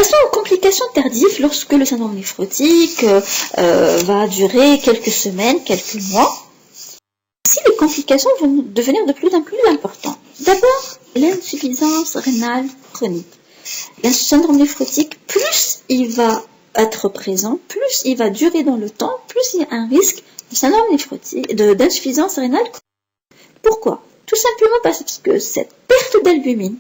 Passons aux complications tardives lorsque le syndrome néphrotique va durer quelques semaines, quelques mois. Ici, les complications vont devenir de plus en plus importantes. D'abord, l'insuffisance rénale chronique. Le syndrome néphrotique, plus il va être présent, plus il va durer dans le temps, plus il y a un risque de syndrome néphrotique, d'insuffisance rénale chronique. Pourquoi? Tout simplement parce que cette perte d'albumine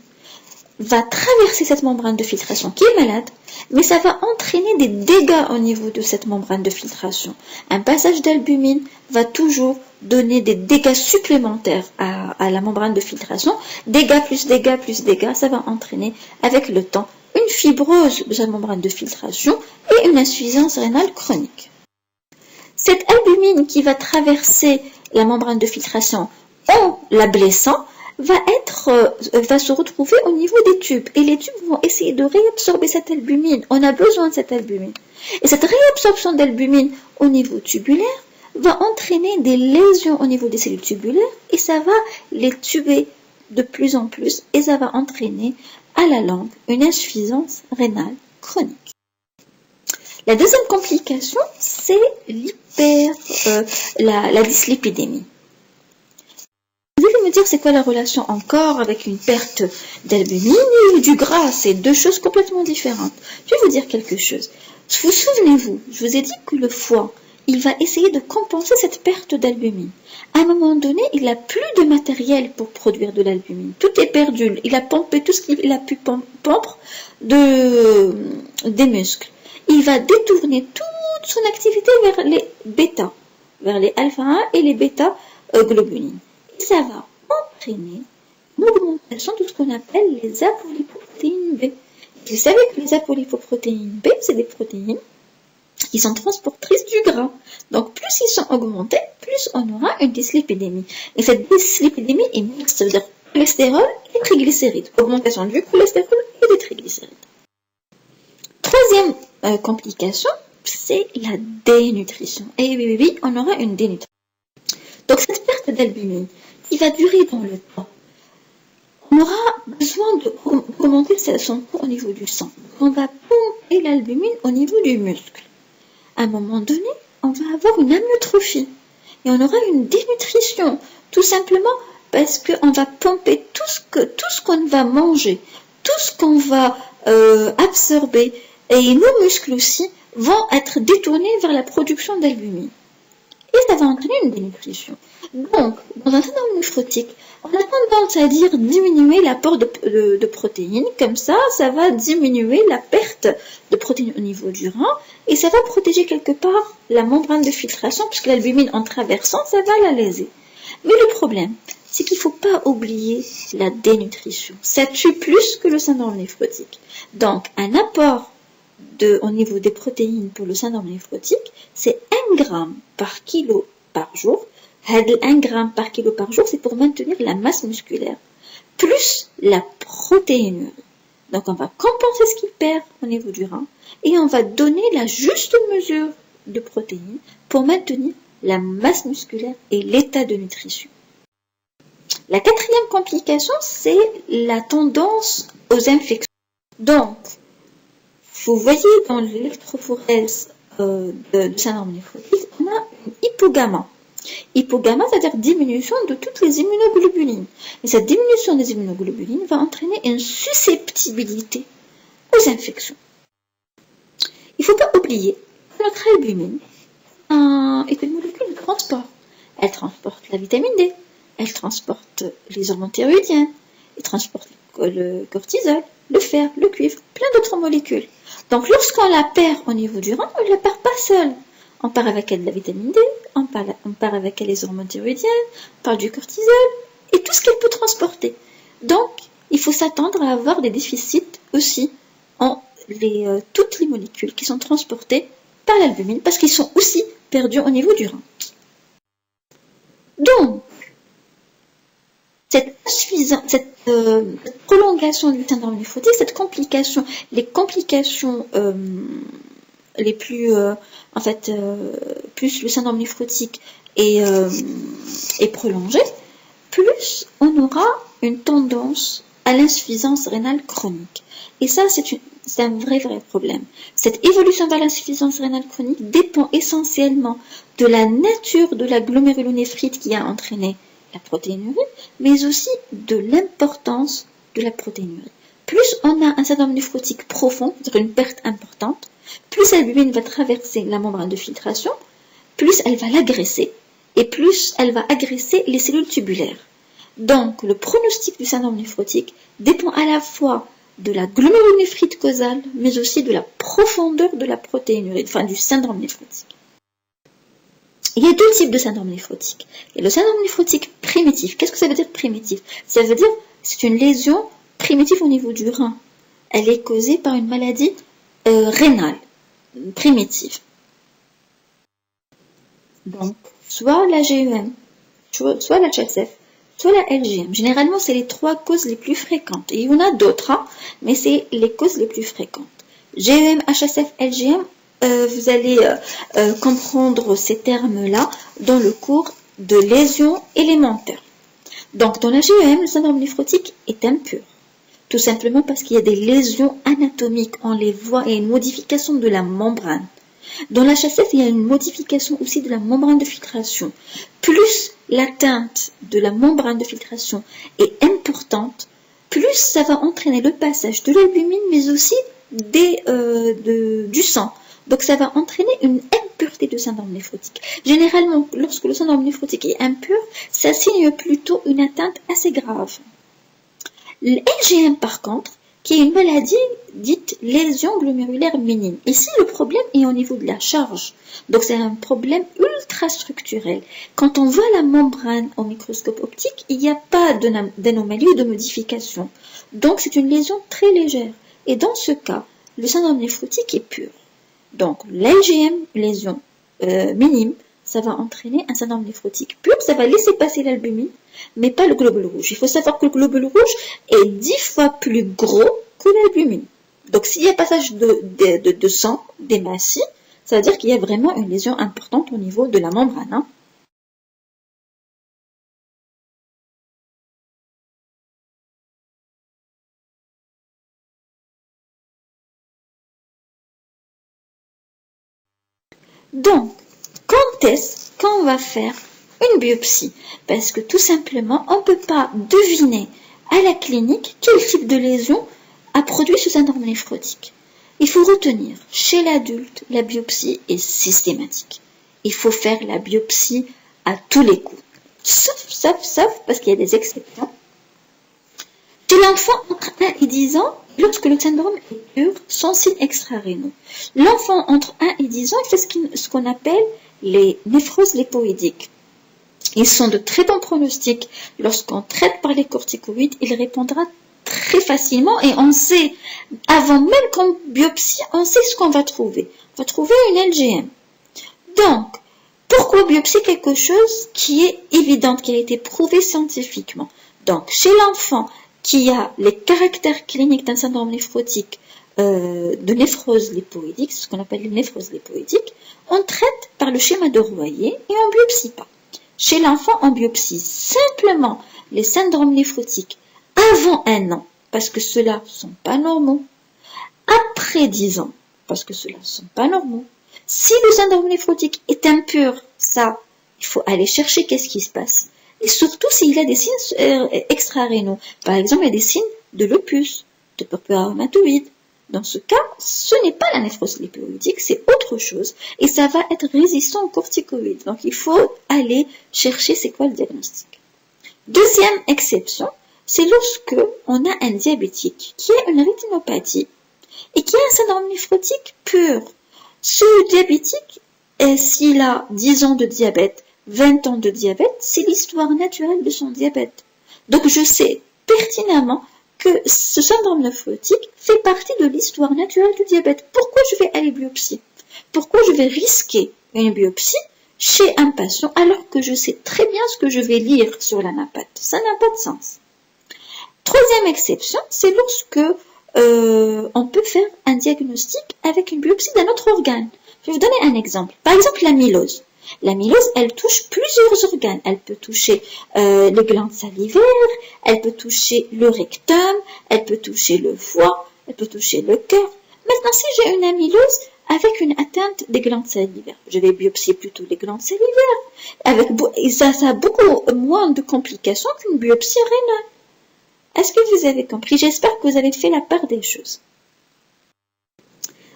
va traverser cette membrane de filtration qui est malade, mais ça va entraîner des dégâts au niveau de cette membrane de filtration. Un passage d'albumine va toujours donner des dégâts supplémentaires à la membrane de filtration. Dégâts plus dégâts plus dégâts, ça va entraîner avec le temps une fibrose de cette membrane de filtration et une insuffisance rénale chronique. Cette albumine qui va traverser la membrane de filtration en la blessant va se retrouver au niveau des tubes. Et les tubes vont essayer de réabsorber cette albumine. On a besoin de cette albumine. Et cette réabsorption d'albumine au niveau tubulaire va entraîner des lésions au niveau des cellules tubulaires et ça va les tuber de plus en plus et ça va entraîner à la longue une insuffisance rénale chronique. La deuxième complication, c'est la dyslipidémie. Vous allez me dire c'est quoi la relation encore avec une perte d'albumine et du gras, c'est deux choses complètement différentes. Je vais vous dire quelque chose. Vous souvenez-vous, je vous ai dit que le foie, il va essayer de compenser cette perte d'albumine. À un moment donné, il n'a plus de matériel pour produire de l'albumine. Tout est perdu. Il a pompé tout ce qu'il a pu pomper des muscles. Il va détourner toute son activité vers les bêta, vers les alpha-1 et les bêta-globulines. Et ça va entraîner une augmentation de ce qu'on appelle les apolipoprotéines B. Vous savez que les apolipoprotéines B, c'est des protéines qui sont transportrices du gras. Donc, plus ils sont augmentés, plus on aura une dyslipidémie. Et cette dyslipidémie est mixte, ça veut dire cholestérol et triglycérides. Augmentation du cholestérol et des triglycérides. Troisième complication, c'est la dénutrition. Et oui, on aura une dénutrition. Donc, cette perte d'albumine, qui va durer dans le temps, on aura besoin d'augmenter son poids au niveau du sang. On va pomper l'albumine au niveau du muscle. À un moment donné, on va avoir une amyotrophie et on aura une dénutrition, tout simplement parce qu'on va pomper tout ce qu'on va manger, tout ce qu'on va absorber, et nos muscles aussi vont être détournés vers la production d'albumine. Et ça va entraîner une dénutrition. Donc, dans un syndrome néphrotique, on a tendance à dire diminuer l'apport de protéines. Comme ça va diminuer la perte de protéines au niveau du rein et ça va protéger quelque part la membrane de filtration puisque l'albumine en traversant, ça va la léser. Mais le problème, c'est qu'il ne faut pas oublier la dénutrition. Ça tue plus que le syndrome néphrotique. Donc, un apport au niveau des protéines pour le syndrome néphrotique, c'est 1 gramme par kilo par jour. 1 gramme par kilo par jour, c'est pour maintenir la masse musculaire, plus la protéinurie. Donc, on va compenser ce qu'il perd au niveau du rein et on va donner la juste mesure de protéines pour maintenir la masse musculaire et l'état de nutrition. La quatrième complication, c'est la tendance aux infections. Donc, vous voyez dans l'électrophorèse de syndrome néphrotique, on a une hypogamma. Hypogamma, c'est-à-dire diminution de toutes les immunoglobulines. Et cette diminution des immunoglobulines va entraîner une susceptibilité aux infections. Il ne faut pas oublier que notre albumine est une molécule de transport. Elle transporte la vitamine D, elle transporte les hormones thyroïdiennes, elle transporte le cortisol, le fer, le cuivre, plein d'autres molécules. Donc lorsqu'on la perd au niveau du rein, on ne la perd pas seule. On part avec elle de la vitamine D, on part avec elle les hormones thyroïdiennes, on part du cortisol et tout ce qu'elle peut transporter. Donc, il faut s'attendre à avoir des déficits aussi en toutes les molécules qui sont transportées par l'albumine parce qu'ils sont aussi perdus au niveau du rein. Donc, cette prolongation du syndrome néphrotique, cette complication, les complications les plus, plus le syndrome néphrotique est prolongé, plus on aura une tendance à l'insuffisance rénale chronique. Et ça, c'est un vrai problème. Cette évolution vers l'insuffisance rénale chronique dépend essentiellement de la nature de la glomérulonéphrite qui a entraîné la protéinurie, mais aussi de l'importance de la protéinurie. Plus on a un syndrome néphrotique profond, c'est-à-dire une perte importante, plus l'albumine va traverser la membrane de filtration, plus elle va l'agresser, et plus elle va agresser les cellules tubulaires. Donc, le pronostic du syndrome néphrotique dépend à la fois de la glomérulonéphrite causale, mais aussi de la profondeur de la protéinurie, enfin du syndrome néphrotique. Il y a deux types de syndrome néphrotique. Il y a le syndrome néphrotique primitif. Qu'est-ce que ça veut dire primitif? Ça veut dire que c'est une lésion primitive au niveau du rein. Elle est causée par une maladie rénale primitive. Donc, soit la GEM, soit la HSF, soit la LGM. Généralement, c'est les trois causes les plus fréquentes. Et il y en a d'autres, hein, mais c'est les causes les plus fréquentes. GEM, HSF, LGM, vous allez comprendre ces termes-là dans le cours de lésions élémentaires. Donc, dans la GEM, le syndrome néphrotique est impur. Tout simplement parce qu'il y a des lésions anatomiques, on les voit, et une modification de la membrane. Dans la HSF, il y a une modification aussi de la membrane de filtration. Plus l'atteinte de la membrane de filtration est importante, plus ça va entraîner le passage de l'albumine, mais aussi du sang. Donc ça va entraîner une impureté de syndrome néphrotique. Généralement, lorsque le syndrome néphrotique est impur, ça signe plutôt une atteinte assez grave. Le LGM, par contre, qui est une maladie dite lésion glomérulaire minime. Ici, le problème est au niveau de la charge. Donc, c'est un problème ultra structurel. Quand on voit la membrane au microscope optique, il n'y a pas d'anomalie ou de modification. Donc, c'est une lésion très légère. Et dans ce cas, le syndrome néphrotique est pur. Donc, l'LGM, lésion minime, ça va entraîner un syndrome néphrotique pur. Ça va laisser passer l'albumine, mais pas le globule rouge. Il faut savoir que le globule rouge est 10 fois plus gros que l'albumine. Donc, s'il y a passage de sang, d'hématie, ça veut dire qu'il y a vraiment une lésion importante au niveau de la membrane. Hein. Donc, quand on va faire une biopsie? Parce que tout simplement, on ne peut pas deviner à la clinique quel type de lésion a produit ce syndrome néphrotique. Il faut retenir, chez l'adulte, la biopsie est systématique. Il faut faire la biopsie à tous les coups. Sauf, parce qu'il y a des exceptions. Chez l'enfant entre 1 et 10 ans, lorsque le syndrome est pur, sans signes extra-rénaux. L'enfant entre 1 et 10 ans, il fait ce qu'on appelle les néphroses lipoïdiques. Ils sont de très bons pronostics. Lorsqu'on traite par les corticoïdes, il répondra très facilement et on sait, avant même qu'on biopsie, on sait ce qu'on va trouver. On va trouver une LGM. Donc, pourquoi biopsier quelque chose qui est évident, qui a été prouvé scientifiquement? Donc, chez l'enfant qui a les caractères cliniques d'un syndrome néphrotique, de néphrose lipoïdique, c'est ce qu'on appelle les néphroses lipoïdiques, on traite par le schéma de Royer et on ne biopsie pas. Chez l'enfant, on biopsie simplement les syndromes néphrotiques avant 1 an, parce que ceux-là ne sont pas normaux. Après 10 ans, parce que ceux-là ne sont pas normaux. Si le syndrome néphrotique est impur, ça, il faut aller chercher qu'est-ce qui se passe. Et surtout s'il a des signes extra-rénaux. Par exemple, il y a des signes de lupus, de purpura rhumatoïde. Dans ce cas, ce n'est pas la néphrose lipoïdique, c'est autre chose. Et ça va être résistant aux corticoïdes. Donc, il faut aller chercher c'est quoi le diagnostic. Deuxième exception, c'est lorsque on a un diabétique qui a une rétinopathie et qui a un syndrome néphrotique pur. Ce diabétique, s'il a 10 ans de diabète, 20 ans de diabète, c'est l'histoire naturelle de son diabète. Donc, je sais pertinemment que ce syndrome néphrotique fait partie de l'histoire naturelle du diabète. Pourquoi je vais aller biopsier? Pourquoi je vais risquer une biopsie chez un patient alors que je sais très bien ce que je vais lire sur l'anapath? Ça n'a pas de sens. Troisième exception, c'est lorsque on peut faire un diagnostic avec une biopsie d'un autre organe. Je vais vous donner un exemple. Par exemple, l'amylose. L'amylose, elle touche plusieurs organes. Elle peut toucher les glandes salivaires, elle peut toucher le rectum, elle peut toucher le foie, elle peut toucher le cœur. Maintenant, si j'ai une amylose avec une atteinte des glandes salivaires, je vais biopsier plutôt les glandes salivaires. Ça a beaucoup moins de complications qu'une biopsie rénale. Est-ce que vous avez compris? J'espère que vous avez fait la part des choses.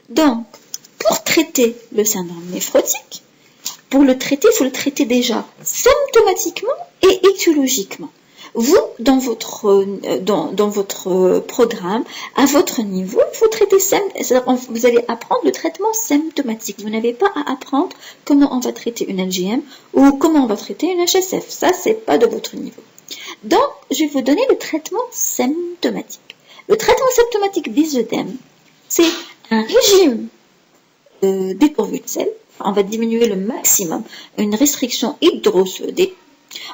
Donc, pour traiter le syndrome néphrotique, pour le traiter, il faut le traiter déjà symptomatiquement et étiologiquement. Vous, dans votre programme, à votre niveau, il faut traiter vous allez apprendre le traitement symptomatique. Vous n'avez pas à apprendre comment on va traiter une LGM ou comment on va traiter une HSF. Ça, c'est pas de votre niveau. Donc, je vais vous donner le traitement symptomatique. Le traitement symptomatique des œdèmes, c'est un régime dépourvu de sel. On va diminuer le maximum, une restriction hydrosodée.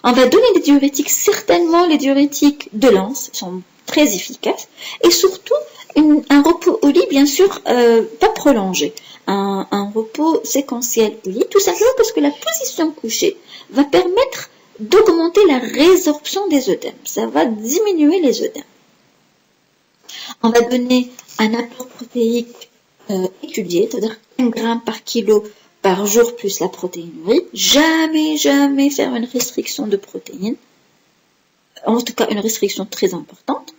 On va donner des diurétiques, certainement les diurétiques de l'anse sont très efficaces, et surtout un repos au lit, bien sûr, pas prolongé, un repos séquentiel au lit, tout simplement parce que la position couchée va permettre d'augmenter la résorption des œdèmes, ça va diminuer les œdèmes. On va donner un apport protéique étudié, c'est-à-dire 1 gramme par kilo par jour plus la protéinurie. Jamais faire une restriction de protéines. En tout cas, une restriction très importante.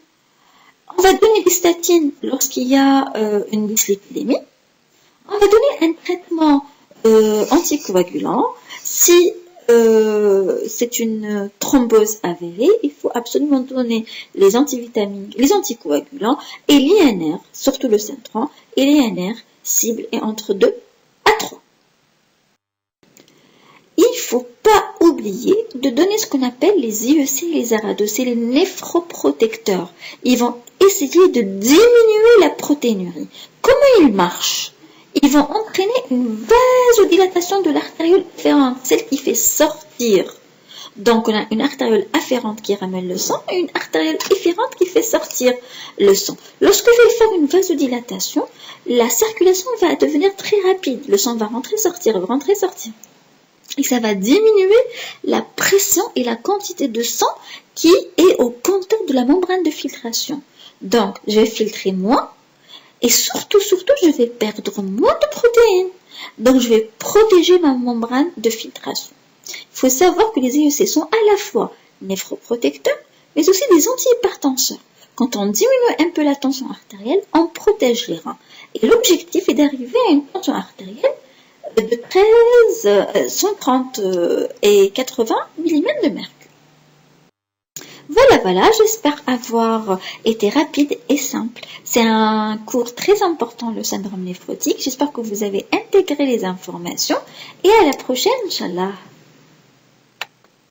On va donner des statines lorsqu'il y a une dyslipidémie. On va donner un traitement anticoagulant. Si c'est une thrombose avérée, il faut absolument donner les antivitamines, les anticoagulants et l'INR, surtout le Centran, et l'INR cible est entre 2 à 3. Il ne faut pas oublier de donner ce qu'on appelle les IEC et les ARADE, c'est les néphroprotecteurs. Ils vont essayer de diminuer la protéinurie. Comment ils marchent? Ils vont entraîner une vasodilatation de l'artériole afférente, celle qui fait sortir. Donc, on a une artériole afférente qui ramène le sang et une artériole efférente qui fait sortir le sang. Lorsque je vais faire une vasodilatation, la circulation va devenir très rapide. Le sang va rentrer, sortir, rentrer, sortir. Et ça va diminuer la pression et la quantité de sang qui est au contact de la membrane de filtration. Donc, je vais filtrer moins et surtout, je vais perdre moins de protéines. Donc, je vais protéger ma membrane de filtration. Il faut savoir que les IEC sont à la fois néphroprotecteurs, mais aussi des antihypertenseurs. Quand on diminue un peu la tension artérielle, on protège les reins. Et l'objectif est d'arriver à une tension artérielle de 13, 130 et 80 mm de mercure. Voilà, j'espère avoir été rapide et simple. C'est un cours très important, le syndrome néphrotique. J'espère que vous avez intégré les informations et à la prochaine, Inch'Allah.